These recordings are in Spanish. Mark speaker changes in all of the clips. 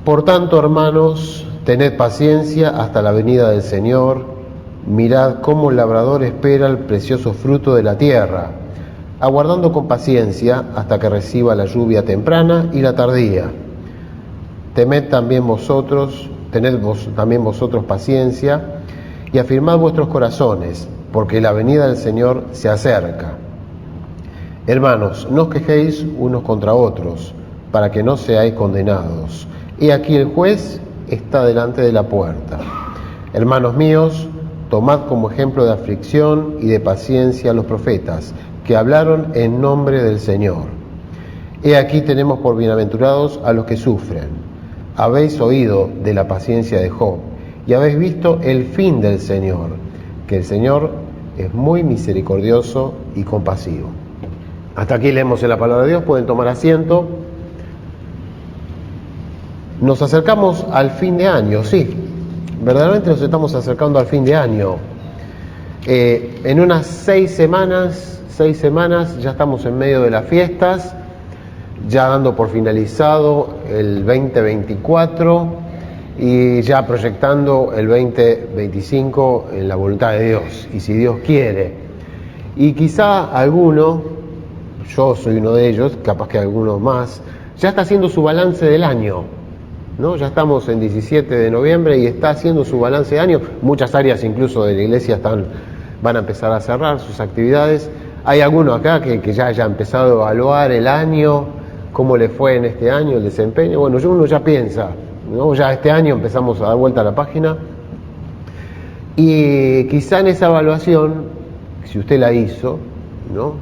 Speaker 1: Por tanto, hermanos, tened paciencia hasta la venida del Señor. Mirad cómo el labrador espera el precioso fruto de la tierra, aguardando con paciencia hasta que reciba la lluvia temprana y la tardía. Tened también vosotros paciencia y afirmad vuestros corazones, porque la venida del Señor se acerca. Hermanos, no os quejéis unos contra otros, para que no seáis condenados. He aquí el juez está delante de la puerta. Hermanos míos, tomad como ejemplo de aflicción y de paciencia a los profetas, que hablaron en nombre del Señor. He aquí tenemos por bienaventurados a los que sufren. Habéis oído de la paciencia de Job, y habéis visto el fin del Señor, que el Señor es muy misericordioso y compasivo. Hasta aquí leemos en la palabra de Dios, pueden tomar asiento. Nos acercamos al fin de año, sí, verdaderamente nos estamos acercando al fin de año. En unas 6 semanas ya estamos en medio de las fiestas, ya dando por finalizado el 2024 y ya proyectando el 2025 en la voluntad de Dios, y si Dios quiere. Y quizá alguno, yo soy uno de ellos, capaz que algunos más, ya está haciendo su balance del año, ¿no? Ya estamos en 17 de noviembre y está haciendo su balance de año. Muchas áreas incluso de la iglesia van a empezar a cerrar sus actividades. Hay algunos acá que ya haya empezado a evaluar el año, cómo le fue en este año, el desempeño. Bueno, uno ya piensa, ¿no? Ya este año empezamos a dar vuelta a la página. Y quizá en esa evaluación, si usted la hizo, ¿no?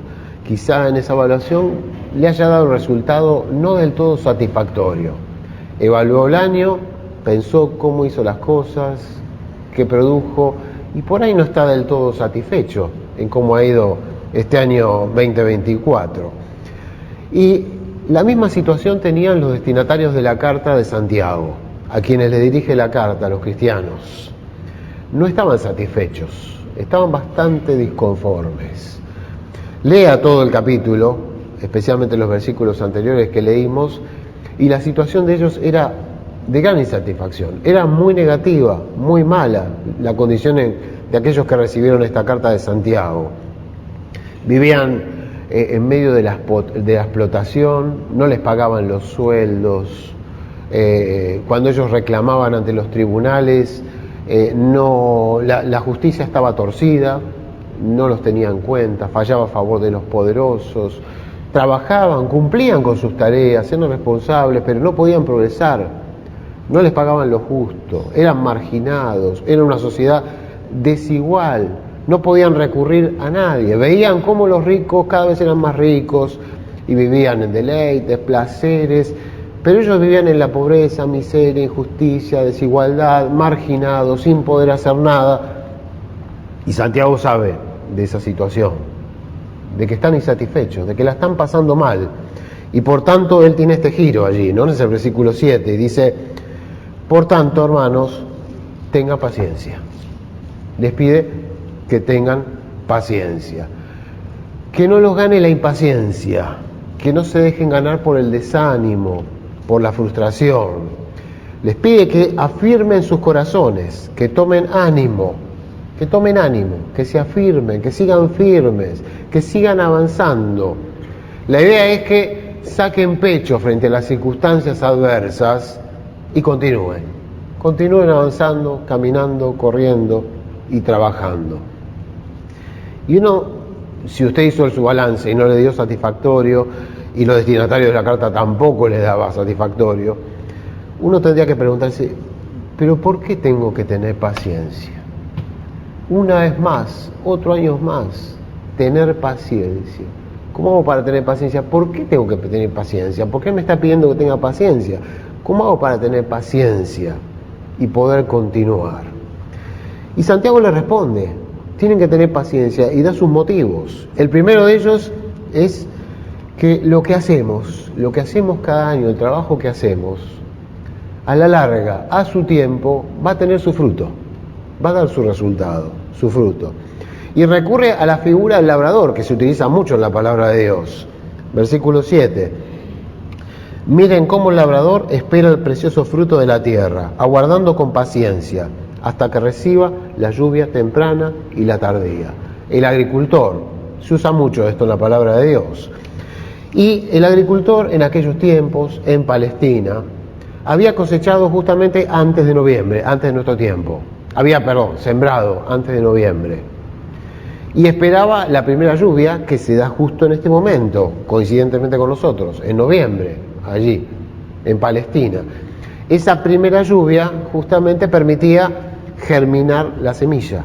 Speaker 1: Quizá en esa evaluación le haya dado un resultado no del todo satisfactorio. Evaluó el año, pensó cómo hizo las cosas, qué produjo, y por ahí no está del todo satisfecho en cómo ha ido este año 2024. Y la misma situación tenían los destinatarios de la carta de Santiago, a quienes le dirige la carta, a los cristianos. No estaban satisfechos, estaban bastante disconformes. Lea todo el capítulo, especialmente los versículos anteriores que leímos, y la situación de ellos era de gran insatisfacción, era muy negativa, muy mala la condición de aquellos que recibieron esta carta de Santiago. Vivían en medio de la explotación, no les pagaban los sueldos, cuando ellos reclamaban ante los tribunales, la justicia estaba torcida, no los tenía en cuenta, fallaba a favor de los poderosos. Trabajaban, cumplían con sus tareas, eran responsables, pero no podían progresar, no les pagaban lo justo, eran marginados, era una sociedad desigual, no podían recurrir a nadie. Veían cómo los ricos cada vez eran más ricos y vivían en deleites, placeres, pero ellos vivían en la pobreza, miseria, injusticia, desigualdad, marginados, sin poder hacer nada. Y Santiago sabe de esa situación, de que están insatisfechos, de que la están pasando mal. Y por tanto, él tiene este giro allí, ¿no? Es el versículo 7, y dice: por tanto, hermanos, tengan paciencia. Les pide que tengan paciencia. Que no los gane la impaciencia, que no se dejen ganar por el desánimo, por la frustración. Les pide que afirmen sus corazones, que tomen ánimo, que se afirmen, que sigan firmes, que sigan avanzando. La idea es que saquen pecho frente a las circunstancias adversas y continúen avanzando, caminando, corriendo y trabajando. Y si usted hizo su balance y no le dio satisfactorio, y los destinatarios de la carta tampoco le daba satisfactorio, uno tendría que preguntarse: ¿pero por qué tengo que tener paciencia? Una vez más, otro año más, tener paciencia. ¿Cómo hago para tener paciencia? ¿Por qué tengo que tener paciencia? ¿Por qué me está pidiendo que tenga paciencia? ¿Cómo hago para tener paciencia y poder continuar? Y Santiago le responde: tienen que tener paciencia, y da sus motivos. El primero de ellos es que lo que hacemos cada año, el trabajo que hacemos, a la larga, a su tiempo, va a tener su fruto. Va a dar su resultado, su fruto. Y recurre a la figura del labrador, que se utiliza mucho en la palabra de Dios. Versículo 7. Miren cómo el labrador espera el precioso fruto de la tierra, aguardando con paciencia hasta que reciba la lluvia temprana y la tardía. El agricultor, se usa mucho esto en la palabra de Dios, y el agricultor en aquellos tiempos en Palestina había cosechado justamente antes de noviembre, antes de nuestro tiempo. Sembrado antes de noviembre. Y esperaba la primera lluvia que se da justo en este momento, coincidentemente con nosotros, en noviembre, allí, en Palestina. Esa primera lluvia justamente permitía germinar la semilla.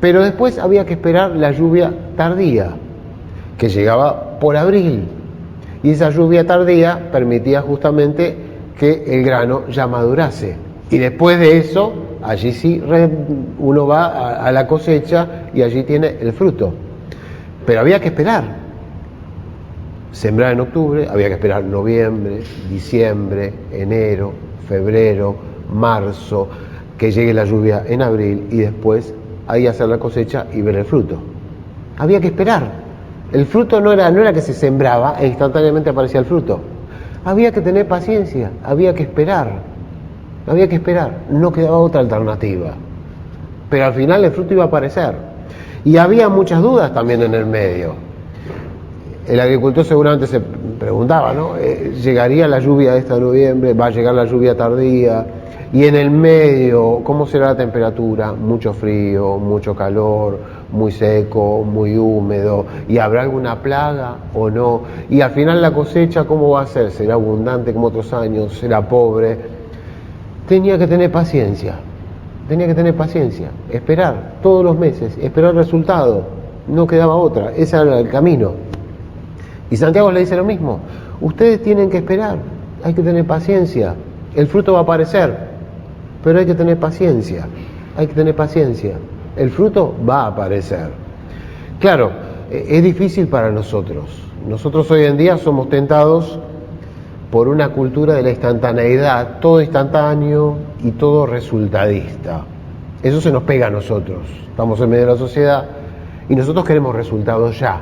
Speaker 1: Pero después había que esperar la lluvia tardía, que llegaba por abril. Y esa lluvia tardía permitía justamente que el grano ya madurase. Y después de eso, allí sí uno va a la cosecha y allí tiene el fruto. Pero había que esperar. Sembrar en octubre, había que esperar noviembre, diciembre, enero, febrero, marzo, que llegue la lluvia en abril y después ahí hacer la cosecha y ver el fruto. Había que esperar. El fruto no era que se sembraba e instantáneamente aparecía el fruto. Había que tener paciencia, había que esperar, no quedaba otra alternativa. Pero al final el fruto iba a aparecer. Y había muchas dudas también en el medio. El agricultor seguramente se preguntaba, ¿no? ¿Llegaría la lluvia de este noviembre? ¿Va a llegar la lluvia tardía? Y en el medio, ¿cómo será la temperatura? Mucho frío, mucho calor, muy seco, muy húmedo. ¿Y habrá alguna plaga o no? Y al final la cosecha, ¿cómo va a ser? ¿Será abundante como otros años? ¿Será pobre? Tenía que tener paciencia, esperar todos los meses, esperar el resultado. No quedaba otra, ese era el camino. Y Santiago le dice lo mismo, ustedes tienen que esperar, hay que tener paciencia, el fruto va a aparecer, pero hay que tener paciencia, el fruto va a aparecer. Claro, es difícil para nosotros hoy en día somos tentados por una cultura de la instantaneidad, todo instantáneo y todo resultadista. Eso se nos pega a nosotros, estamos en medio de la sociedad y nosotros queremos resultados ya.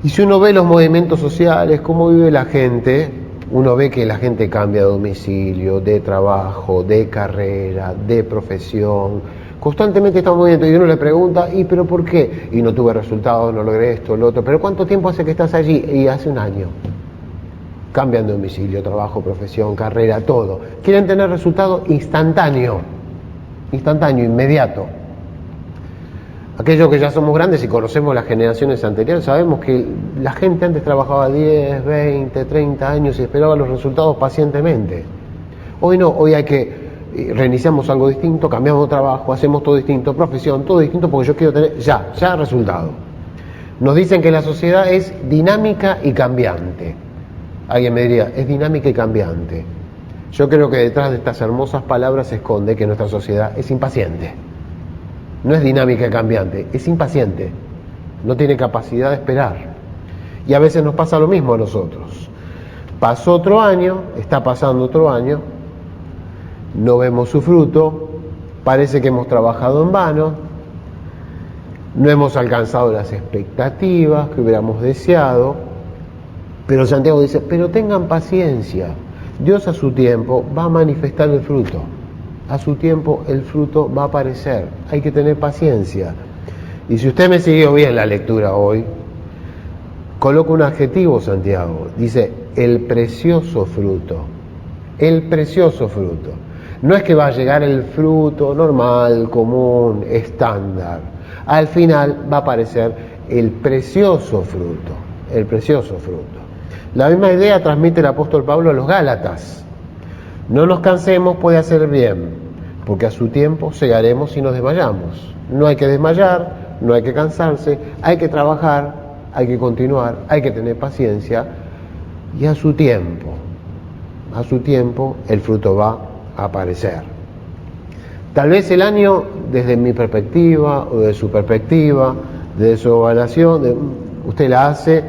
Speaker 1: Y si uno ve los movimientos sociales, cómo vive la gente, uno ve que la gente cambia de domicilio, de trabajo, de carrera, de profesión. Constantemente está en movimiento y uno le pregunta, ¿y pero por qué? Y no tuve resultados, no logré esto, lo otro. ¿Pero cuánto tiempo hace que estás allí? Y hace un año. Cambian de domicilio, trabajo, profesión, carrera, todo. Quieren tener resultado instantáneo, inmediato. Aquellos que ya somos grandes y conocemos las generaciones anteriores, sabemos que la gente antes trabajaba 10, 20, 30 años y esperaba los resultados pacientemente. Hoy no, hoy hay que reiniciamos algo distinto, cambiamos de trabajo, hacemos todo distinto, profesión, todo distinto porque yo quiero tener ya resultado. Nos dicen que la sociedad es dinámica y cambiante. Alguien me diría, es dinámica y cambiante. Yo creo que detrás de estas hermosas palabras se esconde que nuestra sociedad es impaciente. No es dinámica y cambiante, es impaciente. No tiene capacidad de esperar. Y a veces nos pasa lo mismo a nosotros. Pasó otro año, está pasando otro año, no vemos su fruto, parece que hemos trabajado en vano, no hemos alcanzado las expectativas que hubiéramos deseado, pero Santiago dice, pero tengan paciencia, Dios a su tiempo va a manifestar el fruto, a su tiempo el fruto va a aparecer, hay que tener paciencia. Y si usted me siguió bien la lectura hoy, coloca un adjetivo Santiago, dice, el precioso fruto, No es que va a llegar el fruto normal, común, estándar. Al final va a aparecer el precioso fruto. La misma idea transmite el apóstol Pablo a los Gálatas. No nos cansemos, puede hacer bien, porque a su tiempo segaremos si nos desmayamos. No hay que desmayar, no hay que cansarse, hay que trabajar, hay que continuar, hay que tener paciencia y a su tiempo el fruto va a aparecer. Tal vez el año, desde mi perspectiva o de su perspectiva, de su evaluación, usted la hace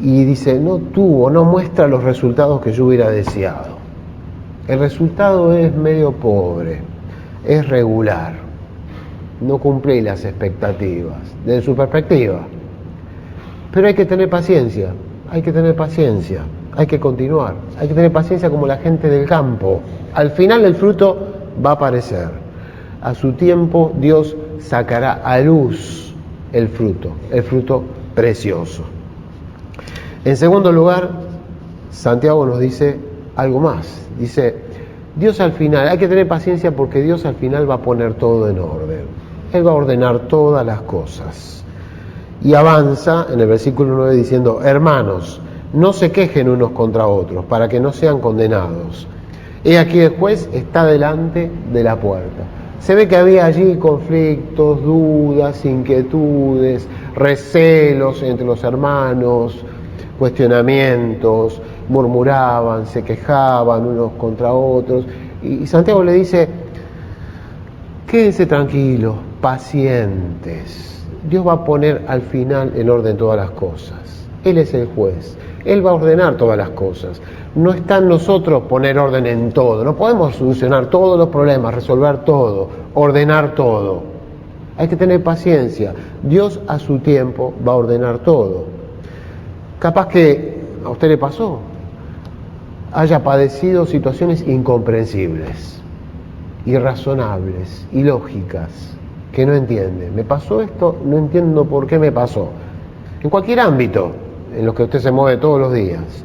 Speaker 1: y dice, no muestra los resultados que yo hubiera deseado. El resultado es medio pobre, es regular, no cumplí las expectativas, desde su perspectiva. Pero hay que tener paciencia, hay que tener paciencia, hay que continuar, hay que tener paciencia como la gente del campo. Al final el fruto va a aparecer. A su tiempo Dios sacará a luz el fruto precioso. En segundo lugar, Santiago nos dice algo más. Dice, Dios al final, hay que tener paciencia porque Dios al final va a poner todo en orden. Él va a ordenar todas las cosas. Y avanza en el versículo 9 diciendo, hermanos, no se quejen unos contra otros para que no sean condenados. He aquí el juez está delante de la puerta. Se ve que había allí conflictos, dudas, inquietudes, recelos entre los hermanos, cuestionamientos, murmuraban, se quejaban unos contra otros. Y Santiago le dice, quédense tranquilos, pacientes. Dios va a poner al final en orden todas las cosas. Él es el juez. Él va a ordenar todas las cosas. No está en nosotros poner orden en todo. No podemos solucionar todos los problemas, resolver todo, ordenar todo. Hay que tener paciencia. Dios a su tiempo va a ordenar todo. Capaz que a usted le pasó, haya padecido situaciones incomprensibles, irrazonables, ilógicas, que no entiende. Me pasó esto, no entiendo por qué me pasó. En cualquier ámbito en los que usted se mueve todos los días,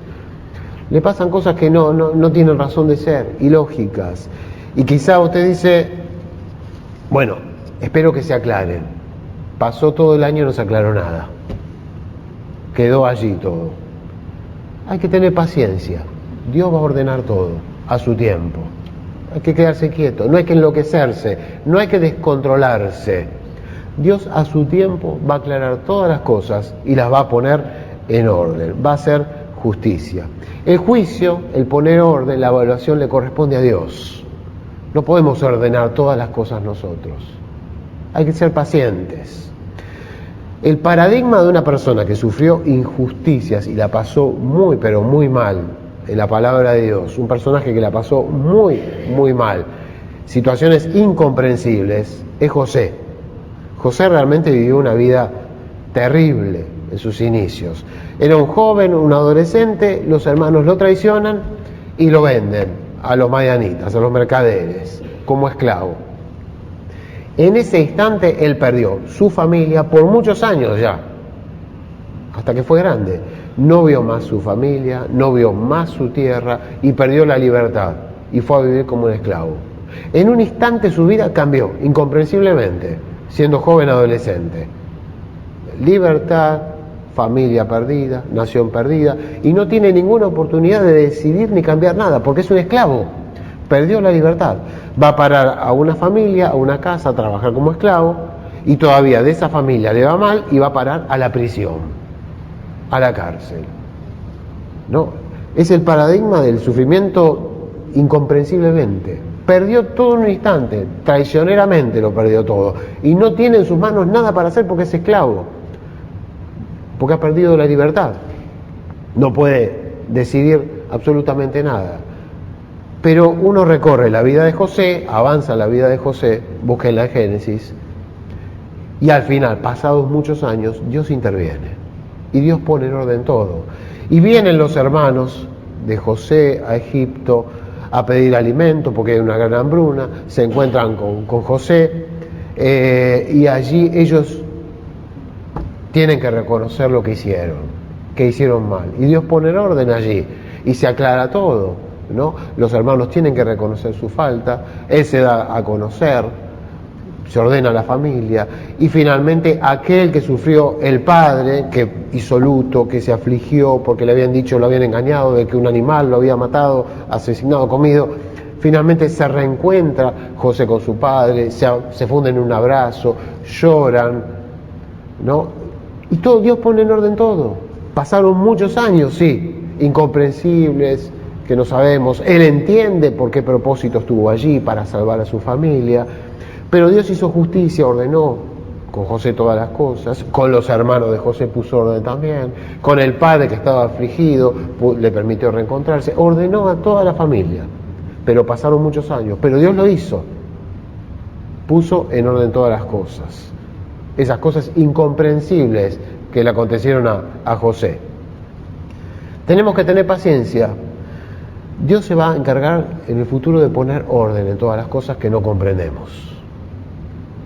Speaker 1: le pasan cosas que no tienen razón de ser, ilógicas. Y quizá usted dice, bueno, espero que se aclaren. Pasó todo el año y no se aclaró nada. Quedó allí todo. Hay que tener paciencia. Dios va a ordenar todo a su tiempo. Hay que quedarse quieto, no hay que enloquecerse, no hay que descontrolarse. Dios a su tiempo va a aclarar todas las cosas y las va a poner en orden, va a hacer justicia. El juicio, el poner orden, la evaluación le corresponde a Dios. No podemos ordenar todas las cosas nosotros. Hay que ser pacientes. El paradigma de una persona que sufrió injusticias y la pasó muy, pero muy mal, en la palabra de Dios, un personaje que la pasó muy, muy mal, situaciones incomprensibles, es José. José realmente vivió una vida terrible en sus inicios. Era un joven, un adolescente, los hermanos lo traicionan y lo venden a los madianitas, a los mercaderes, como esclavo. En ese instante él perdió su familia por muchos años ya, hasta que fue grande. No vio más su familia, no vio más su tierra y perdió la libertad y fue a vivir como un esclavo. En un instante su vida cambió, incomprensiblemente, siendo joven adolescente. Libertad, familia perdida, nación perdida, y no tiene ninguna oportunidad de decidir ni cambiar nada, porque es un esclavo. Perdió la libertad. Va a parar a una familia, a una casa, a trabajar como esclavo, y todavía de esa familia le va mal y va a parar a la prisión, a la cárcel. No, es el paradigma del sufrimiento incomprensiblemente. Perdió todo en un instante, traicioneramente lo perdió todo, y no tiene en sus manos nada para hacer porque es esclavo, porque ha perdido la libertad. No puede decidir absolutamente nada. Pero uno recorre la vida de José, avanza la vida de José, busca en la Génesis, y al final, pasados muchos años, Dios interviene. Y Dios pone en orden todo. Y vienen los hermanos de José a Egipto a pedir alimento porque hay una gran hambruna, se encuentran con José, y allí ellos tienen que reconocer lo que hicieron mal. Y Dios pone en orden allí y se aclara todo, ¿no? Los hermanos tienen que reconocer su falta, él se da a conocer, se ordena la familia, y finalmente aquel que sufrió, el padre, que hizo luto, que se afligió porque le habían dicho, lo habían engañado de que un animal lo había matado, asesinado, comido, finalmente se reencuentra José con su padre, se funden en un abrazo, lloran, ¿no? Y todo, Dios pone en orden todo. Pasaron muchos años, sí, incomprensibles, que no sabemos, él entiende por qué propósito estuvo allí, para salvar a su familia, pero Dios hizo justicia, ordenó con José todas las cosas, con los hermanos de José puso orden también, con el padre que estaba afligido, le permitió reencontrarse, ordenó a toda la familia, pero pasaron muchos años, pero Dios lo hizo, puso en orden todas las cosas, esas cosas incomprensibles que le acontecieron a José. Tenemos que tener paciencia. Dios se va a encargar en el futuro de poner orden en todas las cosas que no comprendemos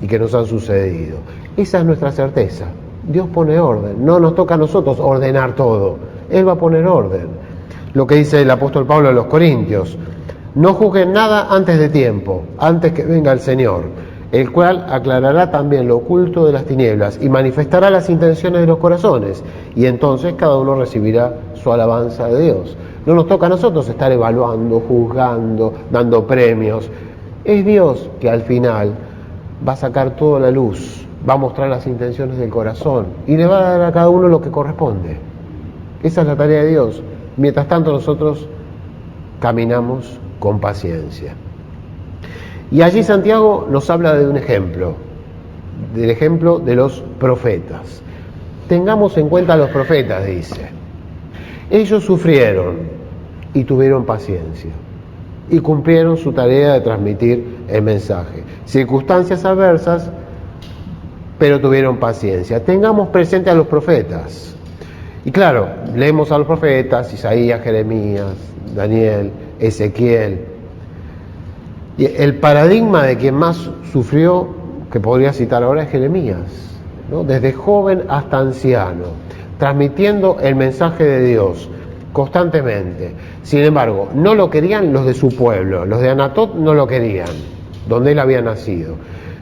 Speaker 1: y que nos han sucedido. Esa es nuestra certeza. Dios pone orden. No nos toca a nosotros ordenar todo. Él va a poner orden. Lo que dice el apóstol Pablo a los Corintios: no juzguen nada antes de tiempo, antes que venga el Señor, el cual aclarará también lo oculto de las tinieblas y manifestará las intenciones de los corazones, y entonces cada uno recibirá su alabanza de Dios. No nos toca a nosotros estar evaluando, juzgando, dando premios. Es Dios que al final va a sacar toda la luz, va a mostrar las intenciones del corazón y le va a dar a cada uno lo que corresponde. Esa es la tarea de Dios. Mientras tanto nosotros caminamos con paciencia. Y allí Santiago nos habla de un ejemplo, del ejemplo de los profetas. Tengamos en cuenta a los profetas, dice. Ellos sufrieron y tuvieron paciencia y cumplieron su tarea de transmitir el mensaje. Circunstancias adversas, pero tuvieron paciencia. Tengamos presente a los profetas. Y claro, leemos a los profetas: Isaías, Jeremías, Daniel, Ezequiel. Y el paradigma de quien más sufrió, que podría citar ahora, es Jeremías, ¿no? Desde joven hasta anciano, transmitiendo el mensaje de Dios constantemente. Sin embargo, no lo querían los de su pueblo, los de Anatot no lo querían, donde él había nacido.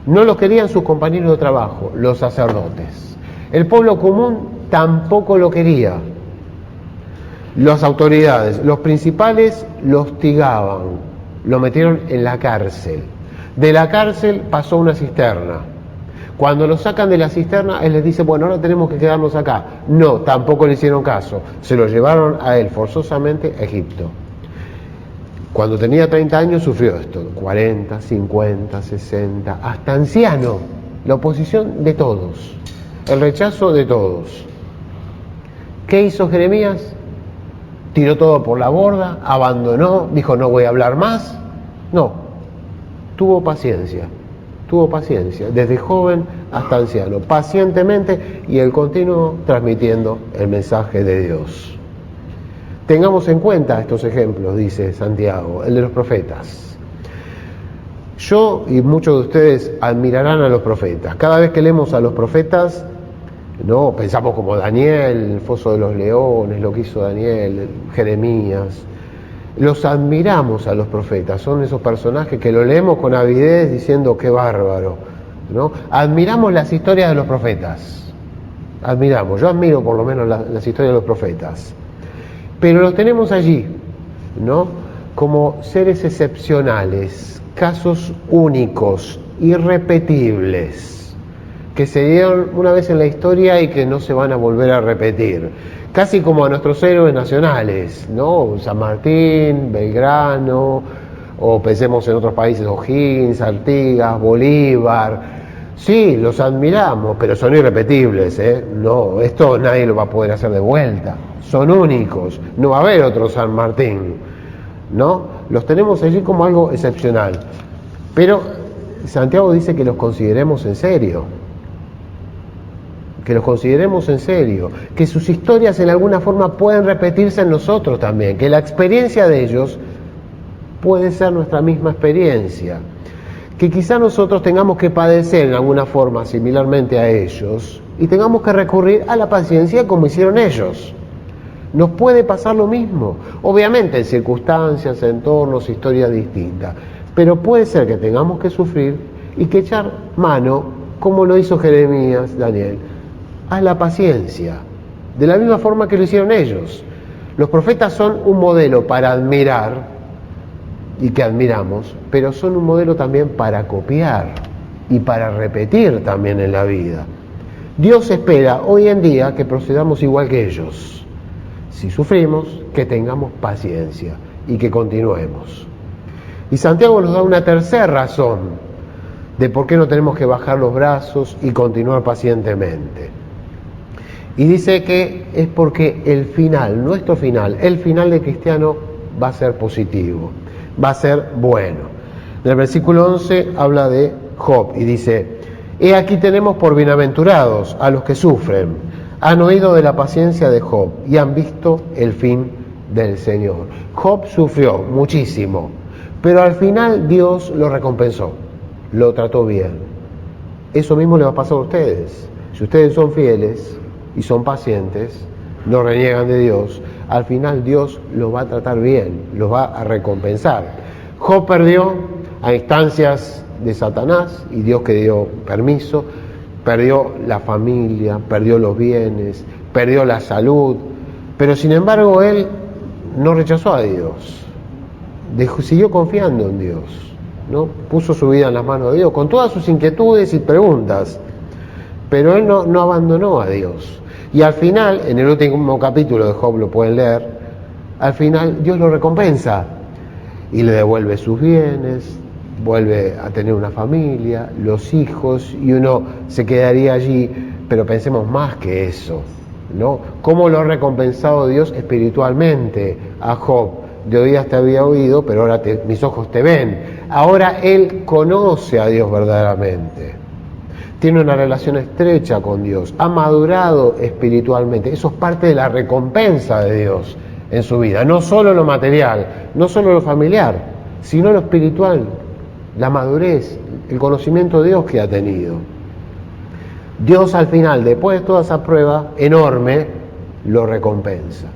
Speaker 1: No lo querían sus compañeros de trabajo, los sacerdotes. El pueblo común tampoco lo quería. Las autoridades, los principales, lo hostigaban, lo metieron en la cárcel. De la cárcel pasó a una cisterna. Cuando lo sacan de la cisterna, él les dice: bueno, ahora tenemos que quedarnos acá. No, tampoco le hicieron caso. Se lo llevaron a él forzosamente a Egipto. Cuando tenía 30 años sufrió esto: 40, 50, 60, hasta anciano. La oposición de todos, el rechazo de todos. ¿Qué hizo Jeremías? Tiró todo por la borda, abandonó, dijo: no voy a hablar más. No, tuvo paciencia, desde joven hasta anciano, pacientemente, y el continuo transmitiendo el mensaje de Dios. Tengamos en cuenta estos ejemplos, dice Santiago, el de los profetas. Yo y muchos de ustedes admirarán a los profetas. Cada vez que leemos a los profetas, no pensamos como Daniel, el foso de los leones, lo que hizo Daniel, Jeremías. Los admiramos a los profetas, son esos personajes que lo leemos con avidez diciendo: qué bárbaro, ¿no? Admiramos las historias de los profetas, yo admiro por lo menos las historias de los profetas, pero los tenemos allí, ¿no? Como seres excepcionales, casos únicos, irrepetibles, que se dieron una vez en la historia y que no se van a volver a repetir. Casi como a nuestros héroes nacionales, ¿no? San Martín, Belgrano, o pensemos en otros países: O'Higgins, Artigas, Bolívar. Sí, los admiramos, pero son irrepetibles, ¿eh? No, esto nadie lo va a poder hacer de vuelta. Son únicos, no va a haber otro San Martín, ¿no? Los tenemos allí como algo excepcional. Pero Santiago dice que los consideremos en serio. Que sus historias en alguna forma pueden repetirse en nosotros también, que la experiencia de ellos puede ser nuestra misma experiencia, que quizá nosotros tengamos que padecer en alguna forma similarmente a ellos y tengamos que recurrir a la paciencia como hicieron ellos. Nos puede pasar lo mismo, obviamente en circunstancias, entornos, historias distintas, pero puede ser que tengamos que sufrir y que echar mano, como lo hizo Jeremías, Daniel, a la paciencia, de la misma forma que lo hicieron ellos. Los profetas son un modelo para admirar y que admiramos, pero son un modelo también para copiar y para repetir también en la vida. Dios espera hoy en día que procedamos igual que ellos. Si sufrimos, que tengamos paciencia y que continuemos. Y Santiago nos da una tercera razón de por qué no tenemos que bajar los brazos y continuar pacientemente. Y dice que es porque el final, nuestro final, el final del cristiano va a ser positivo, va a ser bueno. En el versículo 11 habla de Job y dice: he aquí tenemos por bienaventurados a los que sufren. Han oído de la paciencia de Job y han visto el fin del Señor. Job sufrió muchísimo, pero al final Dios lo recompensó, lo trató bien. Eso mismo le va a pasar a ustedes. Si ustedes son fieles y son pacientes, no reniegan de Dios, al final Dios los va a tratar bien, los va a recompensar. Job perdió a instancias de Satanás y Dios que dio permiso, perdió la familia, perdió los bienes, perdió la salud, pero sin embargo él no rechazó a Dios, siguió confiando en Dios, ¿no? Puso su vida en las manos de Dios, con todas sus inquietudes y preguntas, pero él no abandonó a Dios. Y al final, en el último capítulo de Job, lo pueden leer, al final Dios lo recompensa y le devuelve sus bienes, vuelve a tener una familia, los hijos, y uno se quedaría allí, pero pensemos más que eso, ¿no? ¿Cómo lo ha recompensado Dios espiritualmente a Job? De oídas te había oído, pero ahora mis ojos te ven. Ahora él conoce a Dios verdaderamente. Tiene una relación estrecha con Dios, ha madurado espiritualmente. Eso es parte de la recompensa de Dios en su vida. No solo lo material, no solo lo familiar, sino lo espiritual, la madurez, el conocimiento de Dios que ha tenido. Dios al final, después de toda esa prueba enorme, lo recompensa.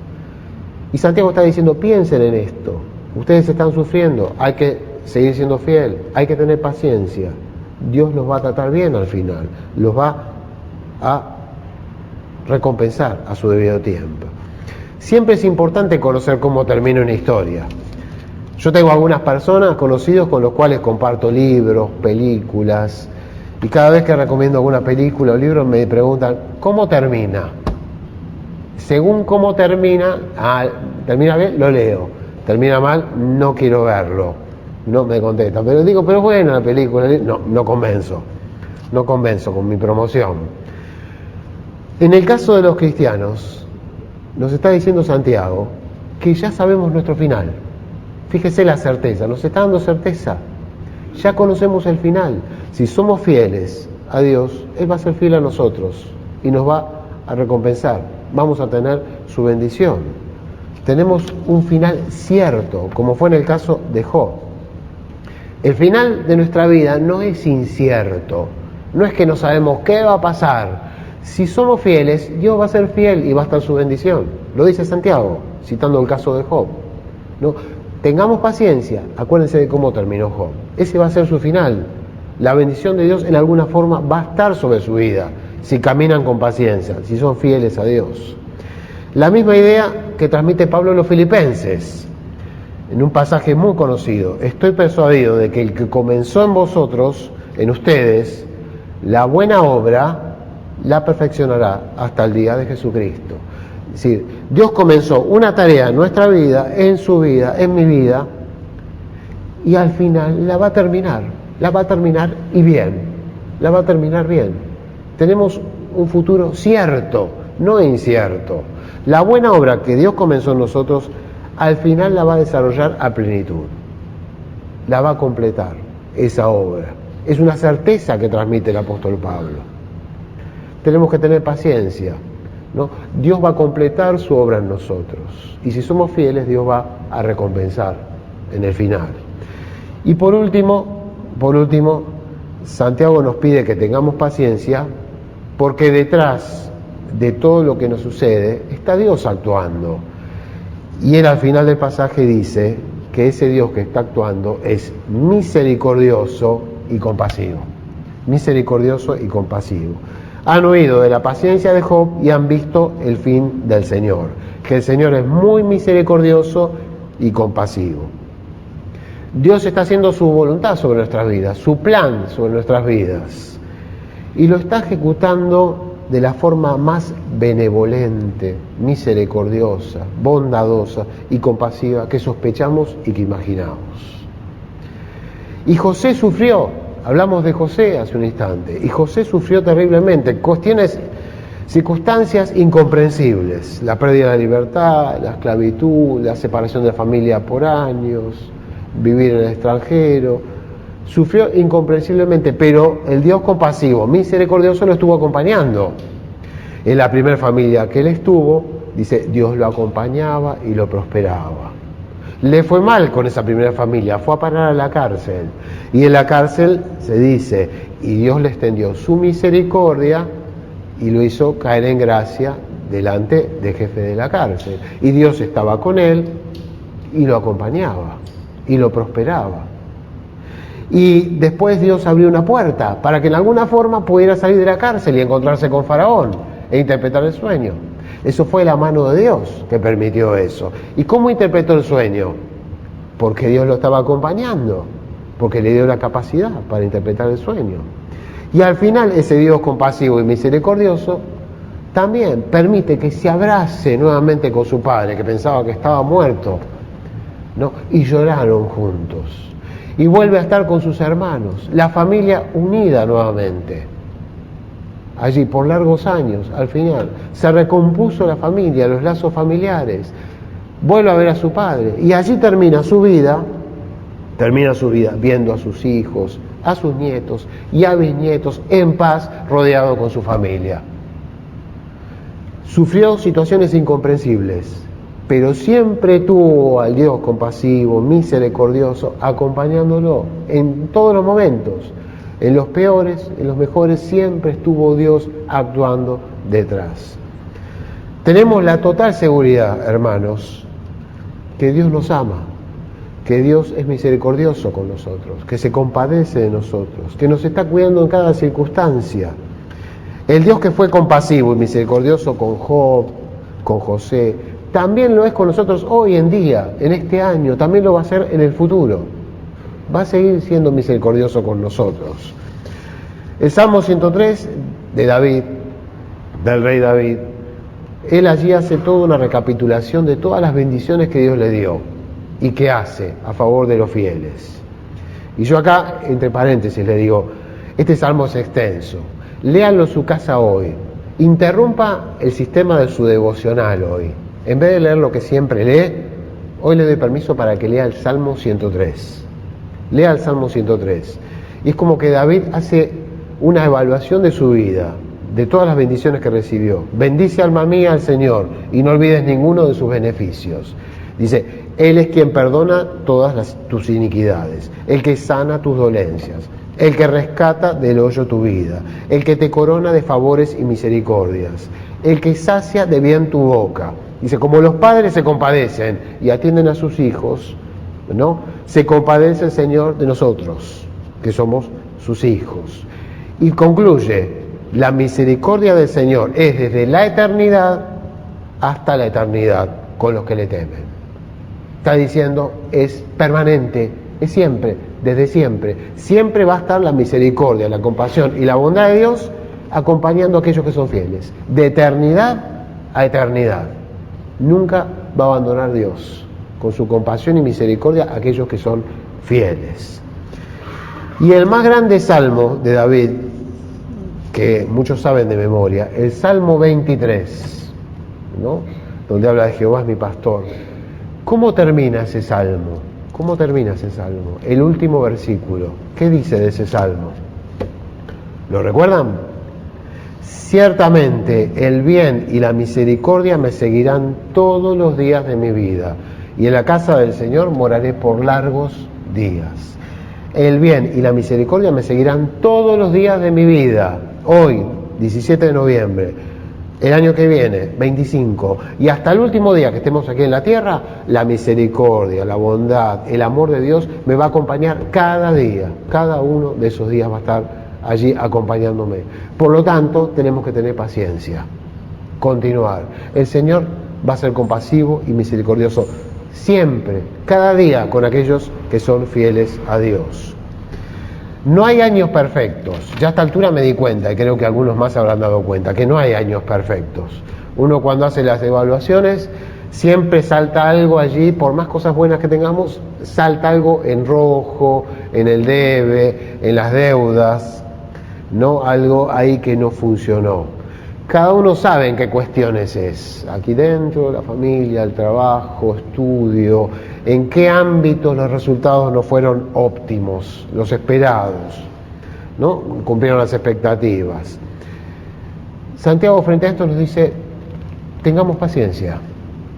Speaker 1: Y Santiago está diciendo, piensen en esto. Ustedes están sufriendo, hay que seguir siendo fiel, hay que tener paciencia. Dios los va a tratar bien al final, los va a recompensar a su debido tiempo. Siempre es importante conocer cómo termina una historia. Yo tengo algunas personas, conocidos, con los cuales comparto libros, películas, y cada vez que recomiendo alguna película o libro me preguntan, ¿cómo termina? Según cómo termina, termina bien, lo leo. Termina mal, no quiero verlo. No me contesta, pero digo, pero es buena la película. No convenzo con mi promoción. En el caso de los cristianos, nos está diciendo Santiago que ya sabemos nuestro final. Fíjese la certeza, nos está dando certeza. Ya conocemos el final. Si somos fieles a Dios, Él va a ser fiel a nosotros y nos va a recompensar. Vamos a tener su bendición. Tenemos un final cierto, como fue en el caso de Job. El final de nuestra vida no es incierto, no es que no sabemos qué va a pasar. Si somos fieles, Dios va a ser fiel y va a estar su bendición. Lo dice Santiago, citando el caso de Job, ¿no? Tengamos paciencia, acuérdense de cómo terminó Job. Ese va a ser su final. La bendición de Dios en alguna forma va a estar sobre su vida, si caminan con paciencia, si son fieles a Dios. La misma idea que transmite Pablo a los filipenses. En un pasaje muy conocido, estoy persuadido de que el que comenzó en vosotros, en ustedes, la buena obra, la perfeccionará hasta el día de Jesucristo. Es decir, Dios comenzó una tarea en nuestra vida, en su vida, en mi vida, y al final la va a terminar y bien, la va a terminar bien. Tenemos un futuro cierto, no incierto. La buena obra que Dios comenzó en nosotros, al final la va a desarrollar a plenitud, la va a completar esa obra. Es una certeza que transmite el apóstol Pablo. Tenemos que tener paciencia, ¿no? Dios va a completar su obra en nosotros y si somos fieles, Dios va a recompensar en el final. Y por último, Santiago nos pide que tengamos paciencia porque detrás de todo lo que nos sucede está Dios actuando. Y él al final del pasaje dice que ese Dios que está actuando es misericordioso y compasivo. Misericordioso y compasivo. Han oído de la paciencia de Job y han visto el fin del Señor. Que el Señor es muy misericordioso y compasivo. Dios está haciendo su voluntad sobre nuestras vidas, su plan sobre nuestras vidas. Y lo está ejecutando de la forma más benevolente, misericordiosa, bondadosa y compasiva que sospechamos y que imaginamos. Y José sufrió, hablamos de José hace un instante, y José sufrió terriblemente, circunstancias incomprensibles, la pérdida de la libertad, la esclavitud, la separación de la familia por años, vivir en el extranjero. Sufrió incomprensiblemente, pero el Dios compasivo, misericordioso, lo estuvo acompañando. En la primera familia que él estuvo, dice, Dios lo acompañaba y lo prosperaba. Le fue mal con esa primera familia, fue a parar a la cárcel. Y en la cárcel se dice, y Dios le extendió su misericordia y lo hizo caer en gracia delante del jefe de la cárcel. Y Dios estaba con él y lo acompañaba y lo prosperaba. Y después Dios abrió una puerta para que en alguna forma pudiera salir de la cárcel y encontrarse con Faraón e interpretar el sueño. Eso fue la mano de Dios que permitió eso. ¿Y cómo interpretó el sueño? Porque Dios lo estaba acompañando, porque le dio la capacidad para interpretar el sueño. Y al final ese Dios compasivo y misericordioso también permite que se abrace nuevamente con su padre, que pensaba que estaba muerto, ¿no? Y lloraron juntos. Y vuelve a estar con sus hermanos, la familia unida nuevamente. Allí por largos años, al final, se recompuso la familia, los lazos familiares. Vuelve a ver a su padre y allí termina su vida viendo a sus hijos, a sus nietos y a bisnietos en paz, rodeado con su familia. Sufrió situaciones incomprensibles, pero siempre tuvo al Dios compasivo, misericordioso, acompañándolo en todos los momentos. En los peores, en los mejores, siempre estuvo Dios actuando detrás. Tenemos la total seguridad, hermanos, que Dios nos ama, que Dios es misericordioso con nosotros, que se compadece de nosotros, que nos está cuidando en cada circunstancia. El Dios que fue compasivo y misericordioso con Job, con José, también lo es con nosotros hoy en día, en este año, también lo va a ser en el futuro. Va a seguir siendo misericordioso con nosotros. El Salmo 103 de David, del rey David, él allí hace toda una recapitulación de todas las bendiciones que Dios le dio y que hace a favor de los fieles. Y yo acá, entre paréntesis, le digo, este salmo es extenso, léanlo en su casa hoy, interrumpa el sistema de su devocional hoy. En vez de leer lo que siempre lee, hoy le doy permiso para que lea el Salmo 103. Lea el Salmo 103. Y es como que David hace una evaluación de su vida, de todas las bendiciones que recibió. Bendice, alma mía, al Señor, y no olvides ninguno de sus beneficios. Dice, Él es quien perdona todas tus iniquidades, el que sana tus dolencias, el que rescata del hoyo tu vida, el que te corona de favores y misericordias, el que sacia de bien tu boca. Dice, como los padres se compadecen y atienden a sus hijos, ¿no? Se compadece el Señor de nosotros, que somos sus hijos. Y concluye, la misericordia del Señor es desde la eternidad hasta la eternidad con los que le temen. Está diciendo, es permanente, es siempre, desde siempre. Siempre va a estar la misericordia, la compasión y la bondad de Dios acompañando a aquellos que son fieles. De eternidad a eternidad. Nunca va a abandonar Dios con su compasión y misericordia a aquellos que son fieles. Y el más grande salmo de David, que muchos saben de memoria, el Salmo 23, ¿no? Donde habla de Jehová es mi pastor. ¿Cómo termina ese salmo? ¿Cómo termina ese salmo? El último versículo. ¿Qué dice de ese salmo? ¿Lo recuerdan? Ciertamente el bien y la misericordia me seguirán todos los días de mi vida, y en la casa del Señor moraré por largos días. El bien y la misericordia me seguirán todos los días de mi vida. Hoy, 17 de noviembre, el año que viene, 25, y hasta el último día que estemos aquí en la tierra, la misericordia, la bondad, el amor de Dios me va a acompañar cada día. Cada uno de esos días va a estar allí acompañándome. Por lo tanto, tenemos que tener paciencia, continuar. El Señor va a ser compasivo y misericordioso siempre, cada día, con aquellos que son fieles a Dios. No hay años perfectos. Ya a esta altura me di cuenta, y creo que algunos más se habrán dado cuenta, que no hay años perfectos. Uno cuando hace las evaluaciones, siempre salta algo allí, por más cosas buenas que tengamos, salta algo en rojo, en el debe, en las deudas, ¿no? Algo ahí que no funcionó. Cada uno sabe en qué cuestiones es, aquí dentro de la familia, el trabajo, estudio, en qué ámbitos los resultados no fueron óptimos, los esperados, ¿no? Cumplieron las expectativas. Santiago frente a esto nos dice, tengamos paciencia,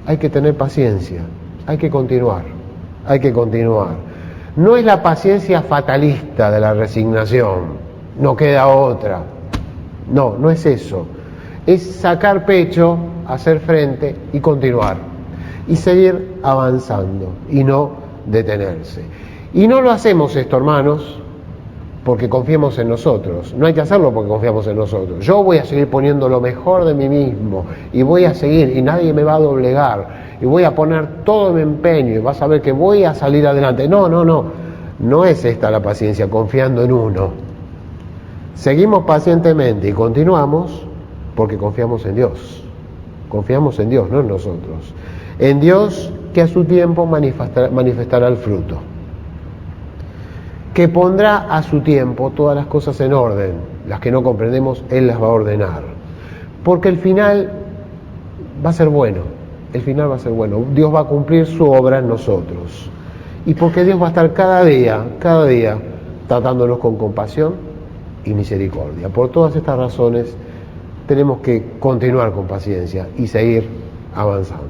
Speaker 1: hay que tener paciencia, hay que continuar, hay que continuar. No es la paciencia fatalista de la resignación, no queda otra. No, no es eso. Es sacar pecho, hacer frente y continuar. Y seguir avanzando y no detenerse. Y no lo hacemos esto, hermanos, porque confiemos en nosotros. No hay que hacerlo porque confiamos en nosotros. Yo voy a seguir poniendo lo mejor de mí mismo y voy a seguir y nadie me va a doblegar y voy a poner todo mi empeño y vas a ver que voy a salir adelante. No, no, no. No es esta la paciencia, confiando en uno. Seguimos pacientemente y continuamos porque confiamos en Dios. Confiamos en Dios, no en nosotros. En Dios que a su tiempo manifestará el fruto. Que pondrá a su tiempo todas las cosas en orden. Las que no comprendemos, Él las va a ordenar. Porque el final va a ser bueno. El final va a ser bueno. Dios va a cumplir su obra en nosotros. Y porque Dios va a estar cada día, tratándonos con compasión y misericordia. Por todas estas razones tenemos que continuar con paciencia y seguir avanzando.